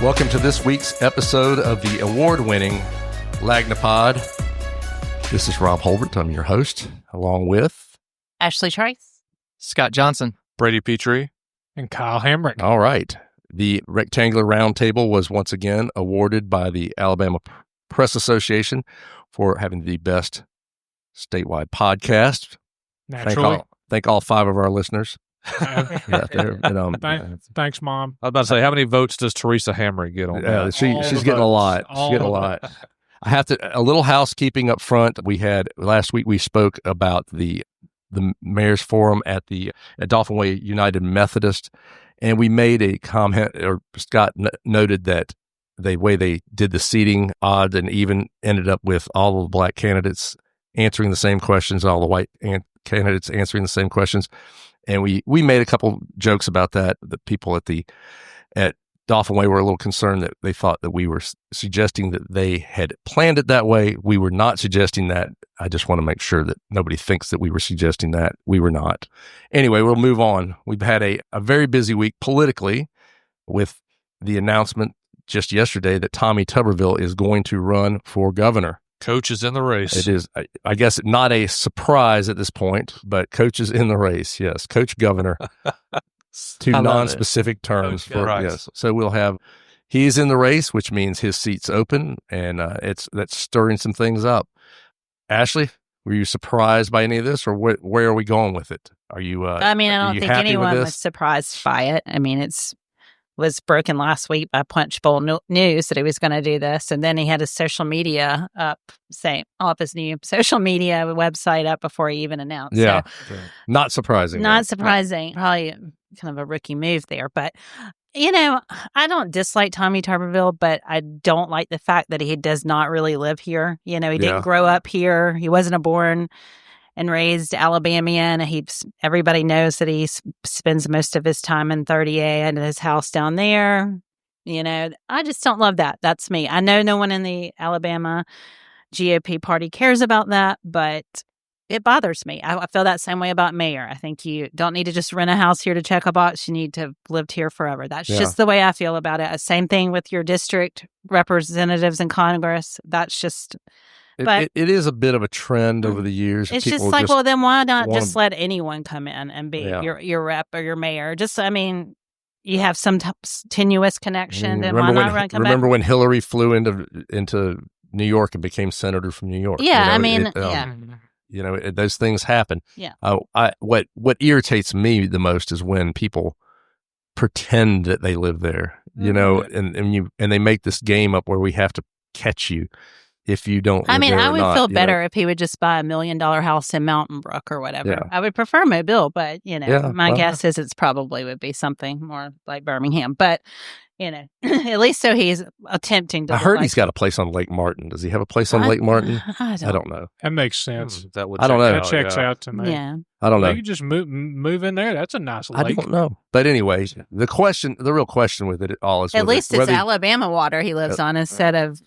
Welcome to this week's episode of the award-winning Lagnia-Pod. This is Rob Holbert. I'm your host, along with Ashley Trice, Scott Johnson, Brady Petrie, and Kyle Hamrick. All right. The Rectangular Roundtable was once again awarded by the Alabama Press Association for having the best statewide podcast. Naturally. Thank all 5 of our listeners. Thanks, Mom. I was about to say, how many votes does Teresa Hamrick get on that? She's getting a lot. She's getting a lot. I have a little housekeeping up front. Last week we spoke about the Mayor's Forum at Dauphin Way United Methodist, and we made a comment, or Scott noted that the way they did the seating odd and even ended up with all of the black candidates answering the same questions, all the white candidates answering the same questions. And we made a couple jokes about that. The people at Dauphin Way were a little concerned that they thought that we were suggesting that they had planned it that way. We were not suggesting that. I just want to make sure that nobody thinks that we were suggesting that. We were not. Anyway, we'll move on. We've had a very busy week politically with the announcement just yesterday that Tommy Tuberville is going to run for governor. Coach is in the race. It is, I guess, not a surprise at this point, but Coach is in the race. Yes, Coach Governor. 2 non-specific terms. Yes. So he's in the race, which means his seat's open, and that's stirring some things up. Ashley, were you surprised by any of this, or where are we going with it? Are you? I don't think anyone was surprised by it. I mean, was broken last week by Punchbowl News that he was going to do this, and then he had his social media up, his new social media website up before he even announced. Yeah, so, not surprising. Not surprising. Probably kind of a rookie move there, but I don't dislike Tommy Tuberville, but I don't like the fact that he does not really live here. He didn't grow up here. He wasn't born and raised Alabamian. Everybody knows that he spends most of his time in 30A and his house down there. I just don't love that. That's me. I know no one in the Alabama GOP party cares about that, but it bothers me. I feel that same way about mayor. I think you don't need to just rent a house here to check a box. You need to have lived here forever. That's just the way I feel about it. Same thing with your district representatives in Congress. That's just... But it is a bit of a trend over the years. It's just like, well, then why not just let anyone come in and be your rep or your mayor? You have some tenuous connection. Remember when Hillary flew into New York and became senator from New York? Yeah, those things happen. Yeah. What irritates me the most is when people pretend that they live there. And they make this game up where we have to catch you if you don't. I would feel better if he would just buy $1 million house in Mountain Brook or whatever. Yeah. I would prefer Mobile, but my guess is it's probably would be something more like Birmingham. But at least so he's attempting to. I heard he's got a place on Lake Martin. Does he have a place on Lake Martin? I don't know. That makes sense. I don't know. That checks out to me. Yeah. I don't know. You just move in there. That's a nice lake. I don't know. But anyway, the real question with it all is at least it's Alabama water he lives on instead of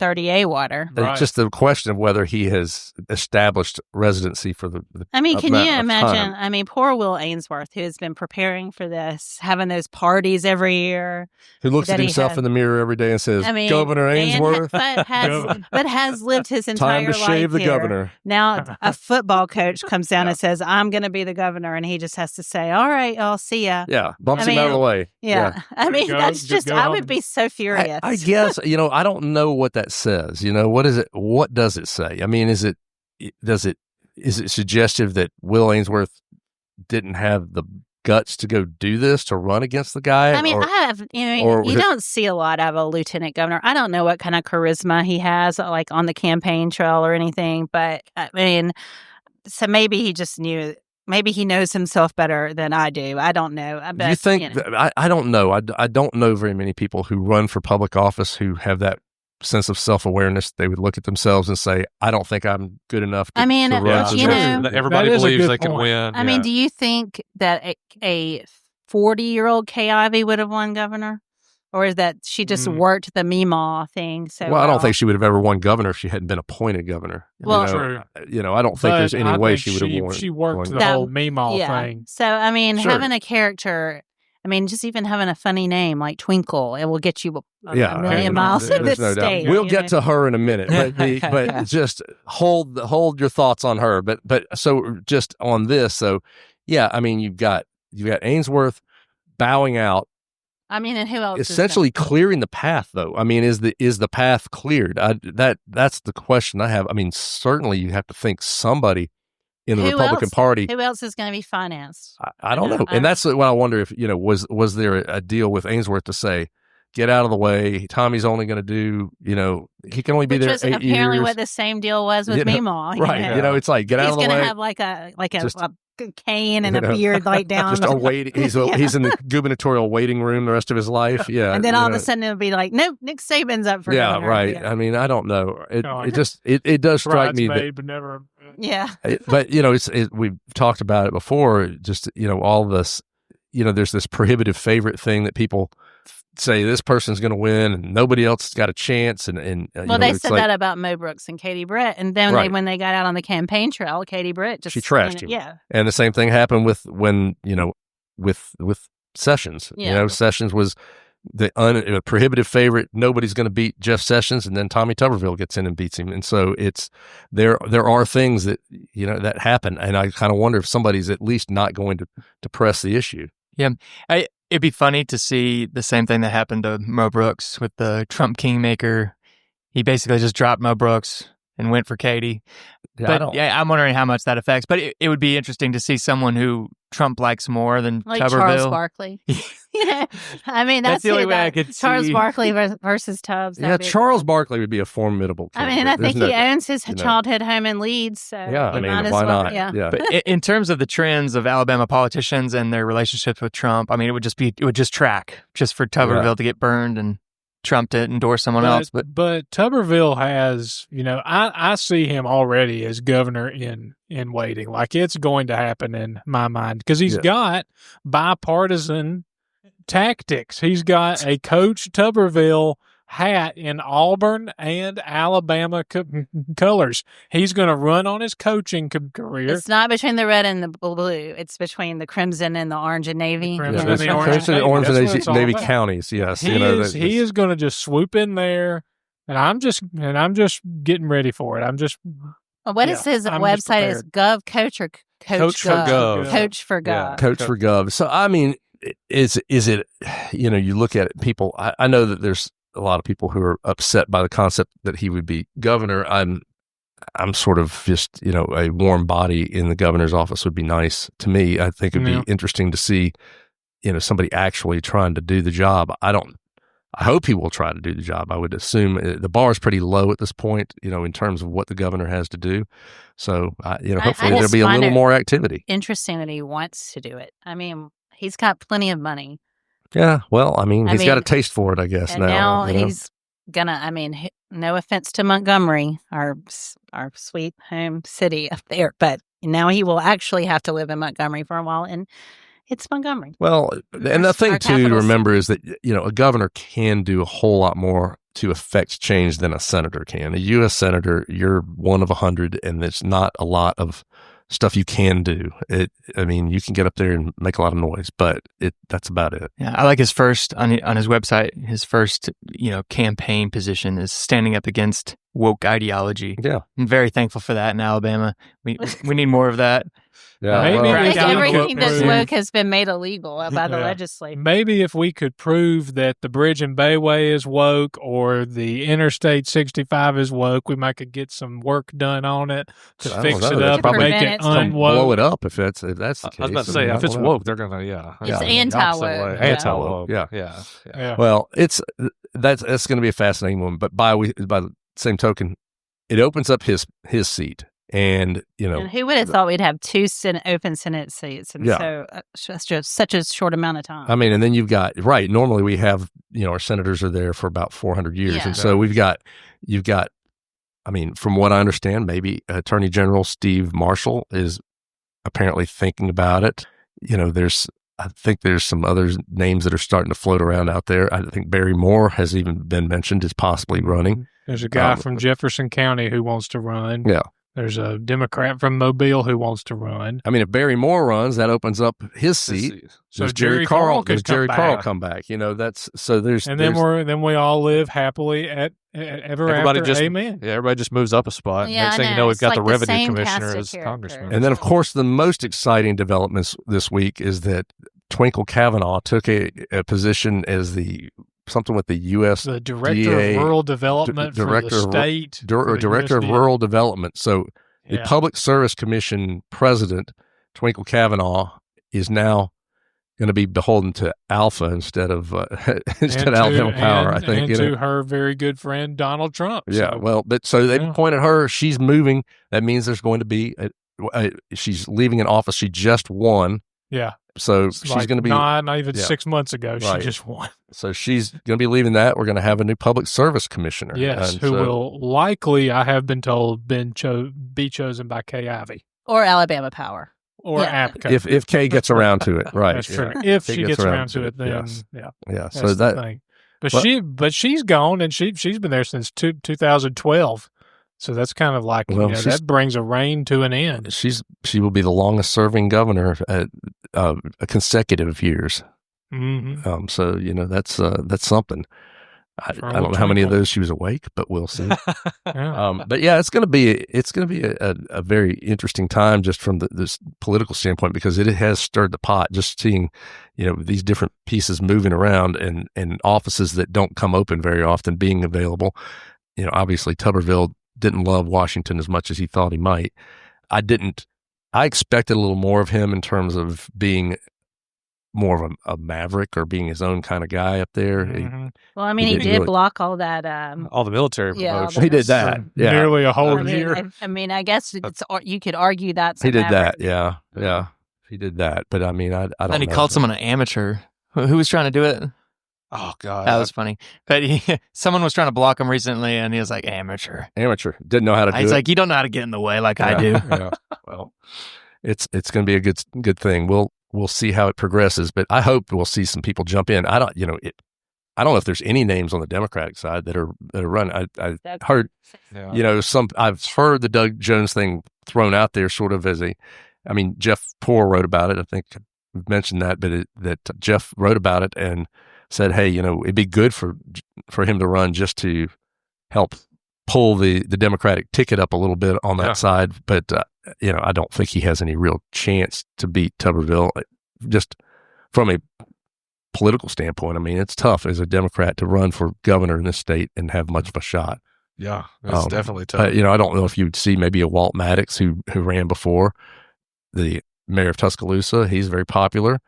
30A water. Right. It's just the question of whether he has established residency for the can you imagine? Time. Poor Will Ainsworth, who has been preparing for this, having those parties every year. Who looks at himself in the mirror every day and says, Governor Ainsworth. But has lived his entire life time to shave the here. governor. Now a football coach comes down and says, I'm going to be the governor, and he just has to say, all right, I'll see ya. Yeah, bumps him out of the way. Yeah. That's just, I would be so furious. I guess, I don't know what that says. What is it? What does it say? Is it suggestive that Will Ainsworth didn't have the guts to go do this, to run against the guy? You don't see a lot of a lieutenant governor. I don't know what kind of charisma he has, like on the campaign trail or anything, but so maybe he just knew. Maybe he knows himself better than I do. I don't know. Do you think? I don't know. I don't know very many people who run for public office who have that sense of self-awareness. They would look at themselves and say, I don't think I'm good enough to run. Everybody believes they can win. Do you think that a 40-year-old Kay Ivey would have won governor? Or is that she just worked the Meemaw thing so well? I don't think she would have ever won governor if she hadn't been appointed governor. Well, true. I don't think there's any way she would have won. She worked the whole Meemaw thing. So, having a character, I mean, just even having a funny name like Twinkle, it will get you a million miles in this state. We'll get to her in a minute, but just hold your thoughts on her. But so just on this, so yeah, I mean, you've got Ainsworth bowing out. I mean, and who else? Essentially clearing the path, though. I mean, is the path cleared? That's the question I have. I mean, certainly you have to think somebody in the Republican Party. Who else is going to be financed? I don't know. And that's what I wonder if, was there a deal with Ainsworth to say, get out of the way. Tommy's only going to do, he can only be there 8 years. Apparently what the same deal was with Meemaw. Right. It's like, get out of the way. He's going to have like a cane and a beard like down. Just he's in the gubernatorial waiting room the rest of his life. Yeah. And then all of a sudden it'll be like, nope, Nick Saban's up for governor. Right. Yeah. I mean, I don't know. It does strike me that. But never. Yeah. But, we've talked about it before, just, all this, there's this prohibitive favorite thing that people say this person's going to win and nobody else has got a chance. And they said that about Mo Brooks and Katie Britt. And then when they got out on the campaign trail, Katie Britt she trashed him. Yeah. And the same thing happened with Sessions. Yeah. Sessions was the prohibitive favorite. Nobody's going to beat Jeff Sessions, and then Tommy Tuberville gets in and beats him. And so there are things that that happen, and I kind of wonder if somebody's at least not going to press the issue. Yeah, it'd be funny to see the same thing that happened to Mo Brooks with the Trump Kingmaker. He basically just dropped Mo Brooks and went for Katie. Yeah, I'm wondering how much that affects. But it would be interesting to see someone who Trump likes more than like Tuberville. Charles Barkley. I mean, that's the only way I could Charles see. Barkley versus Tubbs. Yeah, Charles Barkley would be a formidable candidate. I mean, I think he owns his childhood home in Leeds. So yeah, I mean, why not? Yeah. But in terms of the trends of Alabama politicians and their relationships with Trump, I mean, it would just track just for Tuberville to get burned and Trump to endorse someone else. But Tuberville has, I see him already as governor in waiting. Like it's going to happen in my mind because he's got bipartisan tactics. He's got a Coach Tuberville hat in Auburn and Alabama colors. He's going to run on his coaching career. It's not between the red and the blue. It's between the crimson and the orange and navy. Crimson and the orange and navy counties. Yes, he is going to just swoop in there, and I'm just getting ready for it. I'm just. What is his website? Is Gov Coach or Coach for Gov? Coach for Gov. Yeah, Coach for Gov. So I mean, is it? You look at it, people. I know that there's a lot of people who are upset by the concept that he would be governor. I'm sort of just, a warm body in the governor's office would be nice to me. I think it'd be interesting to see, somebody actually trying to do the job. I hope he will try to do the job. I would assume the bar is pretty low at this point, in terms of what the governor has to do. So, hopefully there'll be a little more activity. Interesting that he wants to do it. I mean, he's got plenty of money. Yeah, well, I mean, he's got a taste for it, I guess. And now he's gonna. I mean, no offense to Montgomery, our sweet home city up there, but now he will actually have to live in Montgomery for a while, and it's Montgomery. Well, and the thing too to remember is that a governor can do a whole lot more to affect change than a senator can. A U.S. senator, you're one of 100, and there's not a lot of stuff you can do. I mean, you can get up there and make a lot of noise, but that's about it. Yeah, I like his first on his website. His first, campaign position is standing up against woke ideology. Yeah, I'm very thankful for that in Alabama. We need more of that. Yeah, I think everything that's woke has been made illegal by the legislature. Maybe if we could prove that the Bridge and Bayway is woke or the Interstate 65 is woke, we might could get some work done on it to fix it up and make it unwoke. Blow it up if that's the case. I was about to say, if it's woke, they're going to, It's anti-woke. Anti-woke. Yeah. Well, that's going to be a fascinating one, but by the same token, it opens up his seat. And, and who would have thought we'd have two open Senate seats in such a short amount of time? I mean, and then you've got, normally we have, our senators are there for about 400 years. And so you've got, I mean, from what I understand, maybe Attorney General Steve Marshall is apparently thinking about it. I think there's some other names that are starting to float around out there. I think Barry Moore has even been mentioned as possibly running. There's a guy from Jefferson County who wants to run. Yeah. There's a Democrat from Mobile who wants to run. I mean, if Barry Moore runs, that opens up his seat. So does Jerry Carl come back? You know, that's so. Then we all live happily ever after. Amen. Yeah, everybody just moves up a spot. Yeah, Next thing you know, we've got the revenue commissioner as congressman. And then, of course, the most exciting developments this week is that Twinkle Kavanaugh took a position as something with the U.S. the Director of Rural Development for the state. Director of Rural Development. So the Public Service Commission president, Twinkle Kavanaugh, is now going to be beholden to Alpha instead of Alabama Power, I think. And to her very good friend, Donald Trump. Yeah, so. So they appointed her. She's moving. That means there's going to be she's leaving an office she just won. Yeah. So she's going to be not even 6 months ago. She just won. So she's going to be leaving that. We're going to have a new public service commissioner. Yes, who will likely, I have been told, be chosen by Kay Ivey or Alabama Power or APCO. If Kay gets around to it, right? That's true. If she gets around to it, then yeah. So that thing. But she's gone, and she's been there since 2012. So that's kind of like that brings a reign to an end. She will be the longest serving governor at consecutive years. Mm-hmm. So that's something. I don't know how many of those she was awake, but we'll see. But yeah, it's going to be a very interesting time just from this political standpoint, because it has stirred the pot. Just seeing these different pieces moving around and offices that don't come open very often being available. Obviously Tuberville didn't love Washington as much as he thought he might. I expected a little more of him in terms of being more of a maverick or being his own kind of guy up there. Mm-hmm. He did block all that. All the military promotions. He did that. Nearly a whole year. I guess you could argue that. He did that. Yeah. He did that. But I don't know. And he called someone an amateur. Who was trying to do it? Oh, God. That was funny. But someone was trying to block him recently, and he was like, amateur. Didn't know how to do it. He's like, you don't know how to get in the way like I do. Yeah. Well, it's going to be a good thing. We'll see how it progresses, but I hope we'll see some people jump in. I don't know if there's any names on the Democratic side that are running. I heard, I've heard the Doug Jones thing thrown out there sort of as Jeff Poore wrote about it. I think we've mentioned that, but that Jeff wrote about it and said, hey, it'd be good for him to run just to help pull the Democratic ticket up a little bit on that side. But, I don't think he has any real chance to beat Tuberville just from a political standpoint. It's tough as a Democrat to run for governor in this state and have much of a shot. Yeah, it's definitely tough. I don't know if you'd see maybe a Walt Maddox who ran before, the mayor of Tuscaloosa. He's very popular,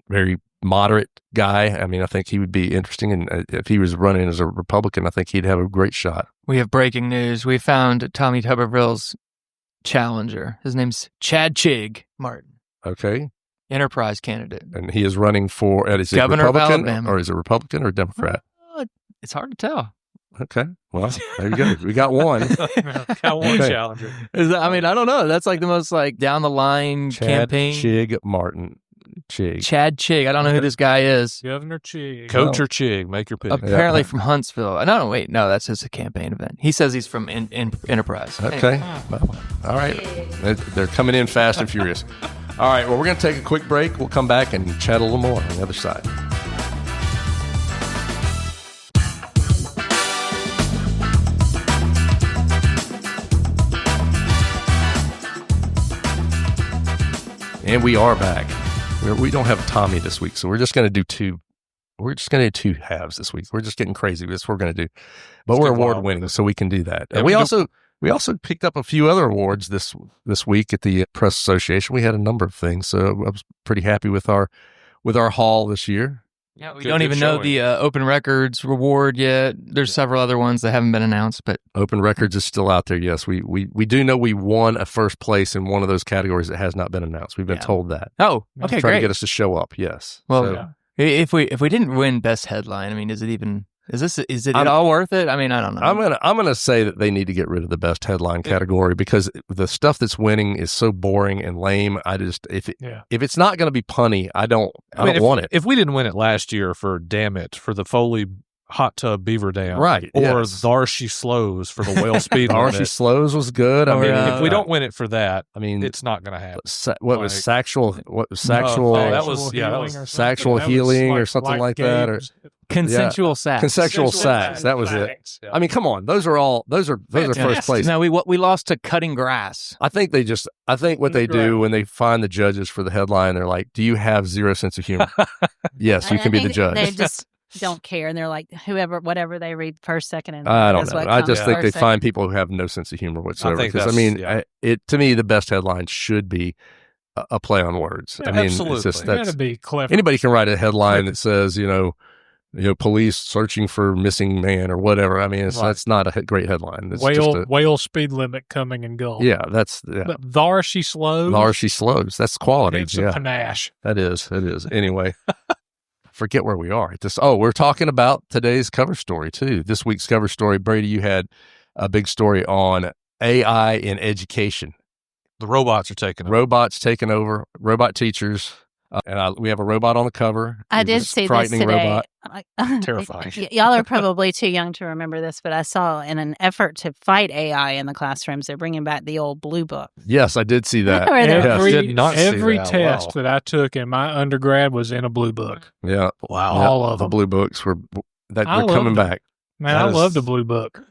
very moderate guy. I think he would be interesting, and if he was running as a Republican, I think he'd have a great shot. We have breaking news. We found Tommy Tuberville's challenger. His name's Chad Chig Martin. Okay. Enterprise candidate. And he is running for governor of Alabama. Or is it Republican or Democrat? It's hard to tell. Okay. Well, there you go. We got one. Got one challenger. I don't know. That's like the most down the line campaign. Chig Martin. Chad Chig. I don't know who this guy is. Governor Chig. Coach or Chig, make your pick. Apparently from Huntsville. No, that's just a campaign event. He says he's from Enterprise. Okay. Well, all right. They're coming in fast and furious. All right. Well, we're going to take a quick break. We'll come back and chat a little more on the other side. And we are back. We don't have Tommy this week, so we're just going to do two. We're just going to do two halves this week. We're just getting crazy. That's what we're going to do. But we're award winning, so we can do that. And we also picked up a few other awards this week at the Press Association. We had a number of things, so I was pretty happy with our haul this year. Yeah, we don't even know the Open Records reward yet. There's several other ones that haven't been announced, but Open Records is still out there. Yes, we do know we won a first place in one of those categories that has not been announced. We've been told that. Oh, okay, trying great. to get us to show up. Yes. Well, if we didn't win Best Headline, is it all worth it? I don't know. I'm gonna say that they need to get rid of the Best Headline category because the stuff that's winning is so boring and lame. If it's not going to be punny, I don't want it. If we didn't win it last year for Damn It, for the Foley hot tub beaver dam. Right. Or Thar She Slows for the whale speed limit. Thar She Slows was good. I mean, if we don't win it for that, I mean, it's not going to happen. What was sexual healing or something like that, or consensual sex. Consensual sex. That was it. Yeah. I mean, come on. Those are first place. No, we lost to cutting grass. I think what they do when they find the judges for the headline, they're like, "Do you have zero sense of humor?" Yes, you can be the judge. They just don't care, and they're like, whatever they read first, second, and I don't know. I just think they find people who have no sense of humor whatsoever. Because to me, the best headline should be a play on words. Yeah, I mean, absolutely. It's just got to be clever. Anybody can write a headline that says, police searching for missing man or whatever. I mean, that's not a great headline. It's whale speed limit coming and going. Yeah, But Thar She Slows. Thar She Slows. That's quality. It's a panache. It is. Anyway, forget where we are. We're talking about today's cover story too. This week's cover story, Brady, you had a big story on AI in education. The robots are taking over. Robots taking over. Robot teachers. And we have a robot on the cover. I did see this today. Robot. Terrifying. Y'all are probably too young to remember this, but I saw in an effort to fight AI in the classrooms, they're bringing back the old blue book. Yes, I did see that. Every test that I took in my undergrad was in a blue book. Yeah. Wow. All of the them. blue books they're coming back. Man, I love the blue book.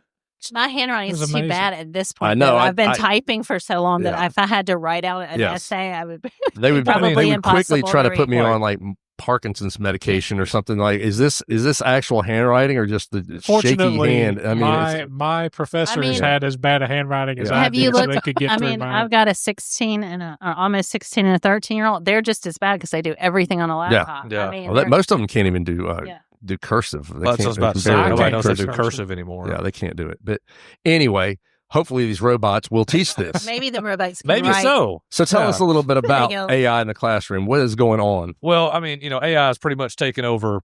My handwriting is too bad at this point. I know. I've been typing for so long that if I had to write out an essay, I would. They would probably quickly try to put me read. on like Parkinson's medication or something. Like, is this actual handwriting or just the shaky hand? I mean, my professors had as bad a handwriting as I did, so they could get through mine. I've got a 16 and almost 16 and a 13-year-old. They're just as bad because they do everything on a laptop. Yeah. I mean, most of them can't even do cursive. That's what I was about to say. Nobody knows how to do cursive anymore. Yeah, they can't do it. But anyway, hopefully these robots will teach this. Maybe the robots can Maybe write. so. So tell us a little bit about AI in the classroom. What is going on? Well, I mean, AI is pretty much taken over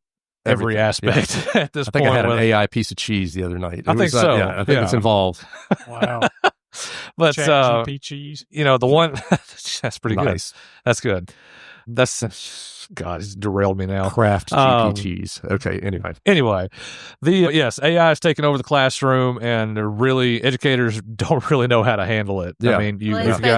every aspect at this point. I think I had an AI piece of cheese the other night. I think so. I think it's involved. Wow. But ChatGPT cheese. The one that's pretty nice. Good. That's good. That's God, it's derailed me now. Kraft GPTs. Okay, anyway, AI is taking over the classroom, and educators don't really know how to handle it. Yeah. I mean,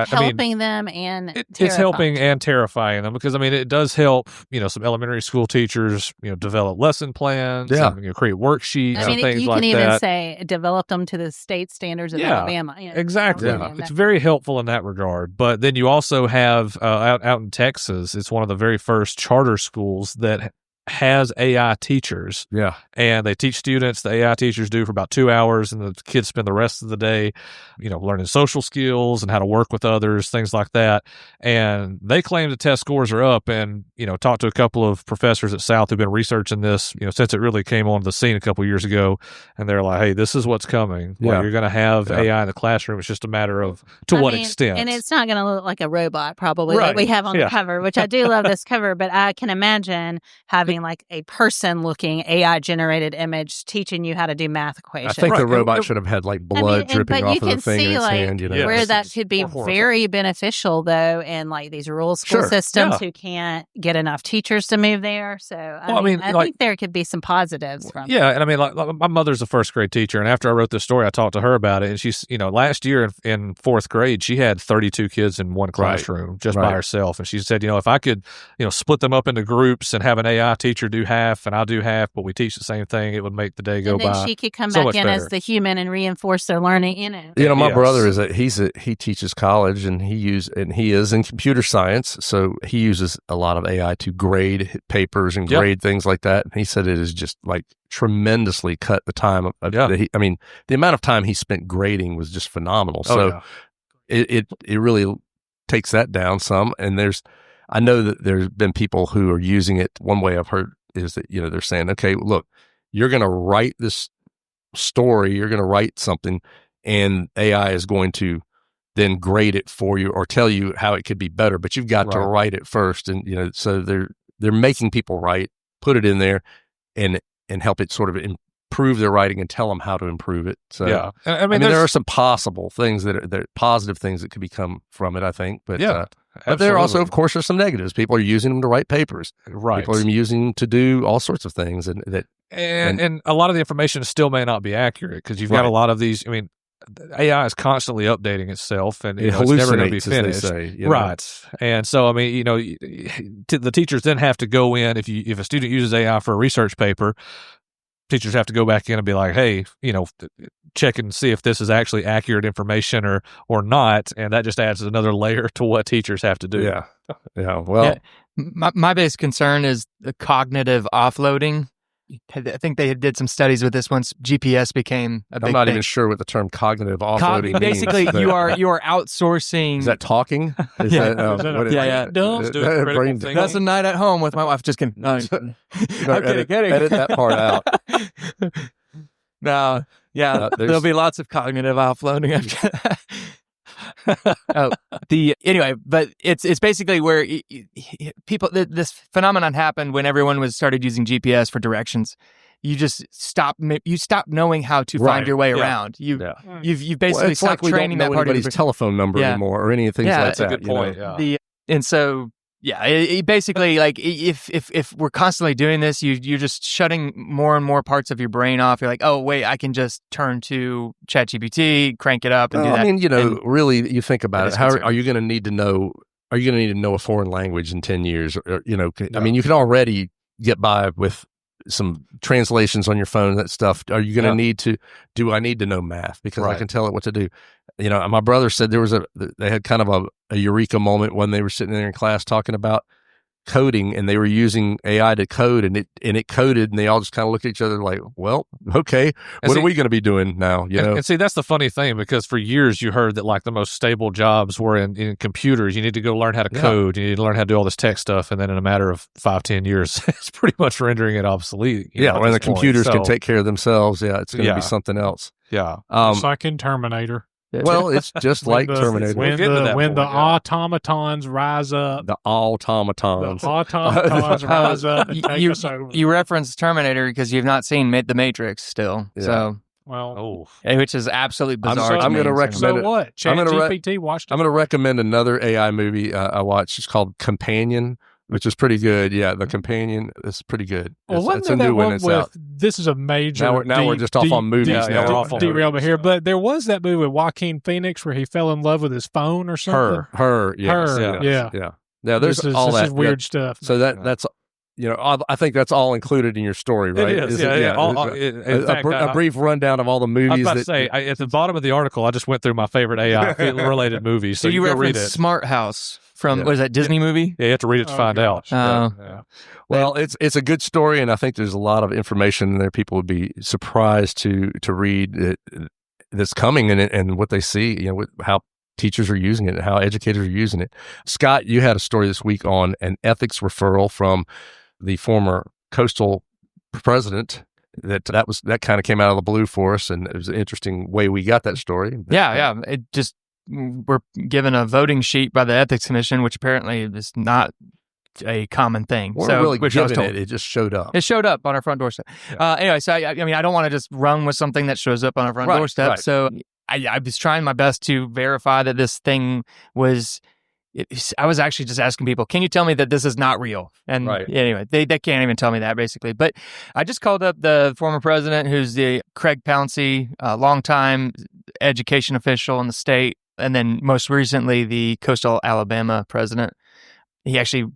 helping them and it's helping and terrifying them because it does help. Some elementary school teachers, develop lesson plans, and, create worksheets and things like that. You can even say develop them to the state standards of Alabama. Exactly. Yeah. It's very helpful in that regard. But then you also have out in Texas, it's one of the very first charter schools that has AI teachers. Yeah. And they teach students, the AI teachers do for about 2 hours, and the kids spend the rest of the day, learning social skills and how to work with others, things like that. And they claim the test scores are up, and, talked to a couple of professors at South who've been researching this, since it really came onto the scene a couple of years ago. And they're like, hey, this is what's coming. Yeah. You're going to have AI in the classroom. It's just a matter of what extent. And it's not going to look like a robot, probably, like we have on the cover, which I do love this cover, but I can imagine having like a person-looking AI-generated image teaching you how to do math equations. I think the robot should have had like blood dripping off of the thing in its hand. Where that could be very beneficial, though, in like these rural school systems who can't get enough teachers to move there. So I think there could be some positives from it. Yeah, and like my mother's a first grade teacher, and after I wrote this story, I talked to her about it, and she's last year in fourth grade, she had 32 kids in one classroom just by herself, and she said, if I could split them up into groups and have an AI teacher do half and I'll do half, but we teach the same thing, it would make the day go by. And then she could come back in as the human and reinforce their learning. My brother he teaches college, and he is in computer science, so he uses a lot of AI to grade papers and grade things like that. And he said it is just like tremendously cut the time. The amount of time he spent grading was just phenomenal. It really takes that down some. And I know that there's been people who are using it. One way I've heard is that, they're saying, okay, look, you're going to write this story, you're going to write something, and AI is going to then grade it for you or tell you how it could be better, but you've got to write it first. And, so they're making people write, put it in there and help it sort of improve their writing and tell them how to improve it. So, I mean there are some possible things that are positive things that could become from it, I think. But But there are also, of course, there's some negatives. People are using them to write papers. Right. People are using them to do all sorts of things. And a lot of the information still may not be accurate because you've got a lot of these. I mean, AI is constantly updating itself, and it it's never going to be hallucinates, finished. as they say, Right. And so, I mean, the teachers then have to go in. If a student uses AI for a research paper, teachers have to go back in and be like, hey, check and see if this is actually accurate information or not. And that just adds another layer to what teachers have to do. Yeah. Yeah. Well, my biggest concern is the cognitive offloading. I think they did some studies with this once GPS became a big I'm not thing. even sure what the term cognitive offloading means. Basically, you are outsourcing. Is that talking? Is Yeah. that, Brain thing. That's a night at home with my wife. Just kidding. No, I'm kidding. Edit that part out. No, there'll be lots of cognitive offloading after that. Anyway, but it's basically where people this phenomenon happened when everyone started using GPS for directions. You just stop knowing how to find your way around. You've basically it's stopped like training we don't that know part of anybody's telephone number anymore or anything like that's that. a good point. Yeah. And so. Yeah, it basically, like, if we're constantly doing this, you're just shutting more and more parts of your brain off. You're like, oh, wait, I can just turn to ChatGPT, crank it up, and do that. I mean, really, you think about it. How are you going to need to know? Are you going to need to know a foreign language in 10 years? Or, I mean, you can already get by with some translations on your phone, that stuff. Are you going to need to? Do I need to know math because I can tell it what to do? My brother said they had kind of a eureka moment when they were sitting there in class talking about coding, and they were using AI to code, and it coded, and they all just kind of looked at each other like, well, okay, what are we going to be doing now? And see, that's the funny thing, because for years you heard that like the most stable jobs were in computers. You need to go learn how to code. You need to learn how to do all this tech stuff, and then in a matter of 5-10 years, it's pretty much rendering it obsolete. When the computers can take care of themselves, it's going to be something else. Yeah, it's like in Terminator. Well, it's just like Terminator. When the automatons rise up. The automatons. The automatons rise up and take us over. You referenced Terminator because you've not seen The Matrix still. Yeah. So, which is absolutely bizarre. I'm going to recommend it. So what? ChatGPT watched it. I'm going to recommend another AI movie I watched. It's called Companion, which is pretty good. Yeah, The Companion is pretty good. It's a new one. It's out. This is a major. Now we're just off on movies. Derailment here, but there was that movie with Joaquin Phoenix where he fell in love with his phone or something. Her. Yeah. Now there's all that weird stuff. So that's. I think that's all included in your story, right? It is. A brief rundown of all the movies. I was about to say, at the bottom of the article, I just went through my favorite AI-related movies. So you referenced read it. Smart House from, what is that, Disney movie? Yeah, you have to read it to find out. Well, it's a good story, and I think there's a lot of information in there people would be surprised to read that's coming and what they see, how teachers are using it and how educators are using it. Scott, you had a story this week on an ethics referral from the former Coastal president. That kind of came out of the blue for us, and it was an interesting way we got that story. Yeah. It just, we're given a voting sheet by the Ethics Commission, which apparently is not a common thing. We're really given it. It just showed up. It showed up on our front doorstep. Yeah. Anyway, so I mean, I don't want to just run with something that shows up on our front doorstep. Right. So I was trying my best to verify that this thing was. I was actually just asking people, can you tell me that this is not real? And anyway, they can't even tell me that, basically. But I just called up the former president, who's the Craig Pouncey, longtime education official in the state, and then most recently the Coastal Alabama president. He actually,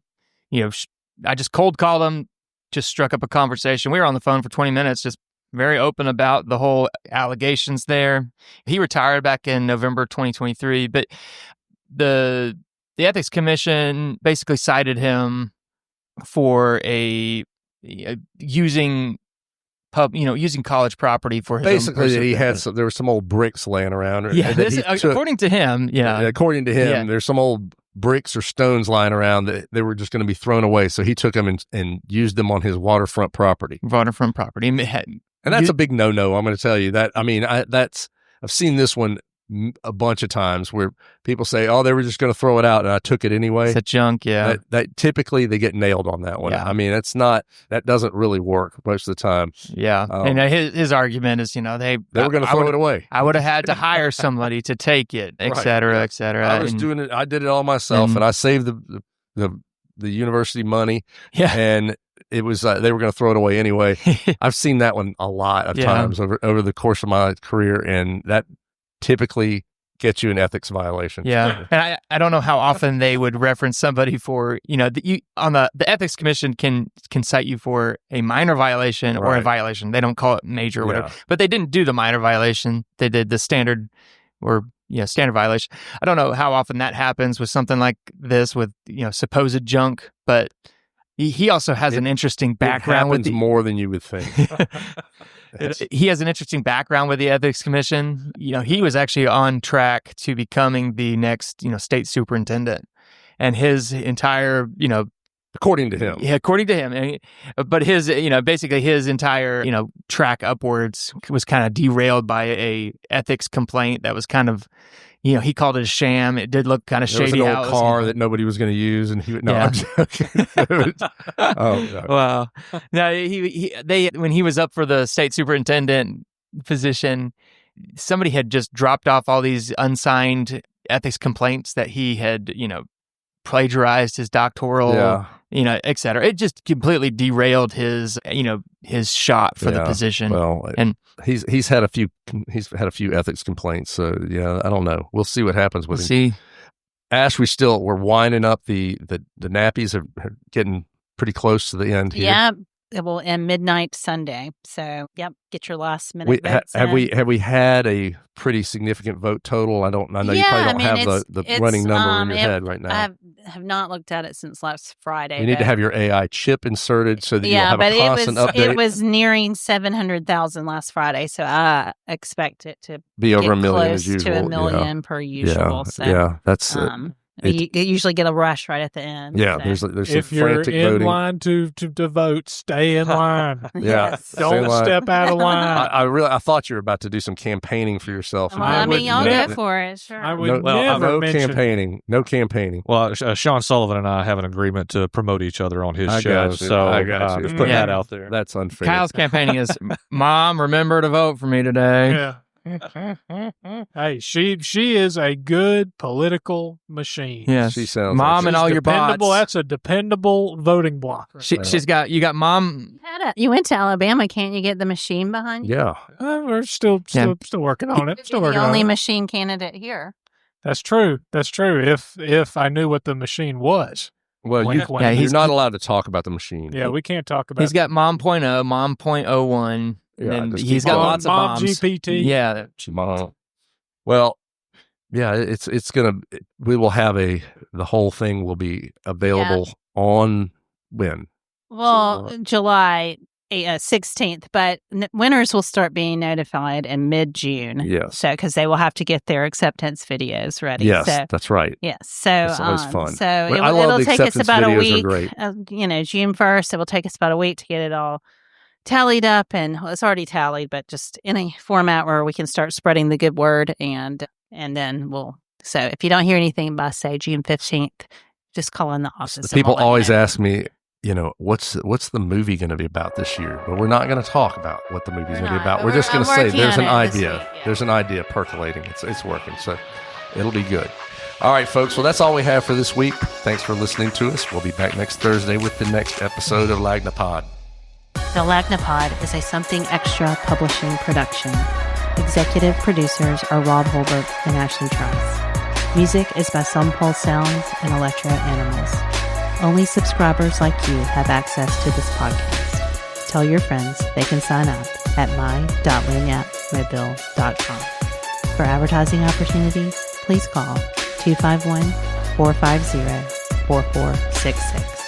I just cold called him, just struck up a conversation. We were on the phone for 20 minutes, just very open about the whole allegations there. He retired back in November 2023, but the Ethics Commission basically cited him for using college property for his basically that he had there were some old bricks laying around. According to him, according to him, there's some old bricks or stones lying around that they were just going to be thrown away. So he took them and used them on his waterfront property. And that's a big no-no. I'm going to tell you that. I mean, I've seen this one a bunch of times where people say, "Oh, they were just going to throw it out," and I took it anyway. It's a junk, yeah. That typically they get nailed on that one. Yeah. I mean, that doesn't really work most of the time. Yeah, and his argument is, they were going to throw it away. I would have had to hire somebody to take it, et cetera, et cetera. I was doing it. I did it all myself, and I saved the university money. Yeah, and it was they were going to throw it away anyway. I've seen that one a lot of times over the course of my career, and that typically gets you an ethics violation. Yeah, and I don't know how often they would reference somebody for the ethics commission can cite you for a minor violation or a violation. They don't call it major or whatever, but they didn't do the minor violation. They did the standard standard violation. I don't know how often that happens with something like this with supposed junk, but he also has an interesting background. It happens more than you would think. He has an interesting background with the ethics commission. He was actually on track to becoming the next, state superintendent, and his entire, according to him, but his, basically his entire, track upwards was kind of derailed by a ethics complaint that was kind of, he called it a sham. It did look kind of shady. There was an old car that nobody was going to use, and I'm joking. No. Well, no, when he was up for the state superintendent position, somebody had just dropped off all these unsigned ethics complaints that he had, plagiarized his doctoral, et cetera. It just completely derailed his shot for the position. Well, and he's had a few ethics complaints. So I don't know. We'll see what happens with him. See, Ash, we're winding up. The nappies are getting pretty close to the end here. Yeah. It will end midnight Sunday. So, get your last minute votes have we had a pretty significant vote total? I know you probably don't have the running number in your head right now. I have not looked at it since last Friday. You need to have your AI chip inserted so that you'll have a constant update. It was nearing 700,000 last Friday, so I expect it to be over 1 million as usual. To 1 million per usual. That's you usually get a rush right at the end. Yeah, so. there's some if you're frantic in voting. line to vote, stay in line. Yes. Don't step out of line. I thought you were about to do some campaigning for yourself. Well, y'all go for it. Sure. I would never mention campaigning. No campaigning. Well, Sean Sullivan and I have an agreement to promote each other on his show, so I got you. Just put that out there. That's unfair. Kyle's campaigning is, Mom, remember to vote for me today. Yeah. Hey, she is a good political machine. Yes, she sounds. Mom and all your bots. That's a dependable voting block. She's got. You got Mom. You went to Alabama. Can't you get the machine behind you? Yeah, we're still working on it. Still working the only machine candidate here. That's true. If I knew what the machine was. Well, you're not allowed to talk about the machine. Yeah, we can't talk about. He's got Mom.0, Mom.01. And he's got lots of bombs. GPT. Yeah. Well, it's gonna. We will have the whole thing will be available on when? Well, July 16th, but winners will start being notified in mid-June. Yes. So, because they will have to get their acceptance videos ready. Yes, that's right. Yes. So, it's always fun. So it'll take us about a week. Great. June 1st. It will take us about a week to get it all tallied up, and it's already tallied, but just in a format where we can start spreading the good word, and then so if you don't hear anything by say June 15th, just call in the office. People always ask me, what's the movie going to be about this year? But we're not going to talk about what the movie's going to be about. We're just going to say there's an idea. There's an idea percolating. It's working, so it'll be good. All right, folks. Well, that's all we have for this week. Thanks for listening to us. We'll be back next Thursday with the next episode of Lagnia-Pod. The Lagnia-Pod is a Something Extra publishing production. Executive producers are Rob Holbert and Ashley Trice. Music is by Some Pulse Sounds and Electro Animals. Only subscribers like you have access to this podcast. Tell your friends they can sign up at my.lagniapmobile.com. For advertising opportunities, please call 251-450-4466.